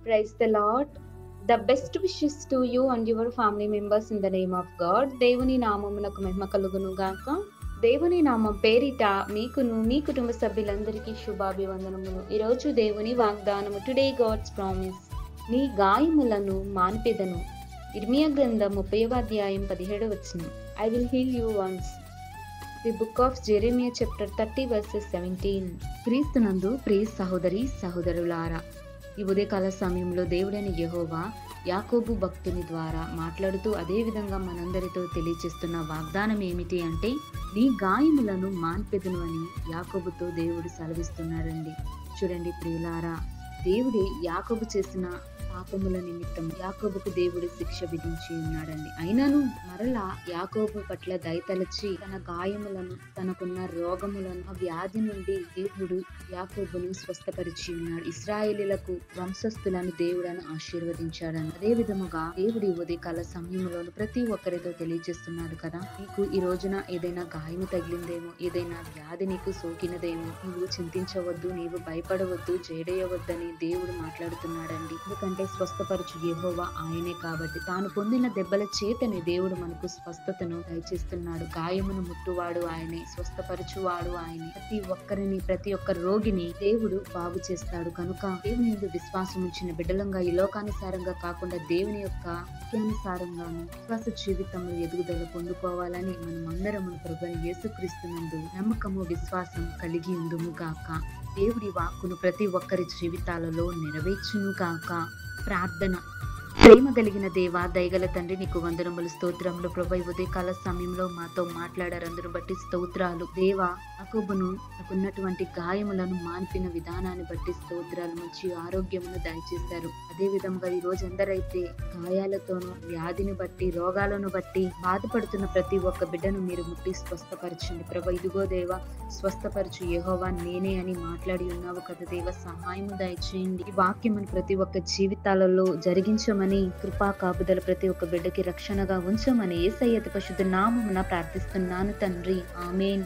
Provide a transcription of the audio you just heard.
Praise the Lord. The best wishes to you and your family members in the name of God. దేవుని నామమునకు మహిమ కలుగును గాక. దేవుని నామం పేరిట మీకును మీ కుటుంబ సభ్యులందరికీ శుభాభివందనములు. ఈరోజు దేవుని వాగ్దానము. Today God's promise. నీ గాయములను మాన్పెదను. ఇర్మియా గ్రంథం 30వ అధ్యాయం 17వ వచనం. I will heal you once. The book of Jeremiah chapter 30 versus 17. క్రీస్తునందు ప్రియ సహోదరి సహోదరులారా, ఈ ఉదయకాల సమయంలో దేవుడైన యెహోవా యాకోబు భక్తుని ద్వారా మాట్లాడుతూ అదే విధంగా మనందరితో తెలియచేస్తున్న వాగ్దానం ఏమిటి అంటే, నీ గాయములను మాన్పెదను అని యాకోబుతో దేవుడు సెలవిస్తున్నాడండి. చూడండి ప్రియులారా, దేవుడే యాకోబు చేసిన పాపముల నిమిత్తం యాకోబుకు దేవుడు శిక్ష విధించి ఉన్నాడండి. అయినను మరలా యాకోబు పట్ల దయతలచి తన గాయములను, తనకున్న రోగములను, ఆ వ్యాధి నుండి దేవుడు యాకోబును స్వస్థపరిచి ఉన్నాడు. ఇశ్రాయేలీలకు వంశస్థులను దేవుడను ఆశీర్వదించాడని. అదే విధముగా దేవుడి ఉదయకాల సమయంలోను ప్రతి ఒక్కరితో తెలియజేస్తున్నాడు కదా, నీకు ఈ రోజున ఏదైనా గాయము తగిలిందేమో, ఏదైనా వ్యాధి నీకు సోకినదేమో, నువ్వు చింతించవద్దు, నీవు భయపడవద్దు, జేడేయవద్దని దేవుడు మాట్లాడుతున్నాడండి. ఎందుకంటే స్వస్థపరచు యెహోవా ఆయనే కాబట్టి, తాను పొందిన దెబ్బల చేతనే దేవుడు మనకు స్వస్థతను దయచేస్తున్నాడు. గాయమును ముట్టువాడు ఆయనే, స్వస్థపరచువాడు ఆయనే. ప్రతి ఒక్క రోగిని దేవుడు బాగు చేస్తాడు. కనుక దేవుని యందు విశ్వాసం ఉంచిన బిడ్డలంగా ఈ లోకానుసారంగా కాకుండా దేవుని యొక్క వాక్యానుసారంగాను విశ్వాస జీవితంలో ఎదుగుదల పొందుకోవాలని మనం అందరము ప్రభువైన యేసుక్రీస్తునందు నమ్మకము, విశ్వాసం కలిగి ఉందుము గాక. దేవుడి వాక్కును ప్రతి ఒక్కరి జీవితాలలో నెరవేర్చును గాక. ప్రార్థన. ప్రేమ కలిగిన దేవా, దయగల తండ్రి, నీకు వందనములు, స్తోత్రములు. ప్రభు, ఉదయకాల సమయంలో మాతో మాట్లాడారు, అందరూ బట్టి స్తోత్రాలు. దేవా, యాకోబును నాకున్నటువంటి గాయములను మాన్పిన విధానాన్ని బట్టి స్తోత్రాలు. మంచి ఆరోగ్యమును దయచేశారు. అదే విధంగా ఈ రోజు ఎందరైతే గాయాలతోనూ, వ్యాధిని బట్టి, రోగాలను బట్టి బాధపడుతున్న ప్రతి ఒక్క బిడ్డను మీరు ముట్టి స్వస్థపరచండి ప్రభు. ఇదిగో దేవా, స్వస్థపరచు యెహోవా నేనే అని మాట్లాడి ఉన్నావు కదా దేవా, సహాయము దయచేయండి. ఈ వాక్యమును ప్రతి ఒక్క జీవితాలలో జరిగించమని, కృపా కాపుదల ప్రతి ఒక్క బిడ్డకి రక్షణగా ఉంచమని యేసయ్య పరిశుద్ధ నామమున ప్రార్థిస్తున్నాను తండ్రి. ఆమేన్.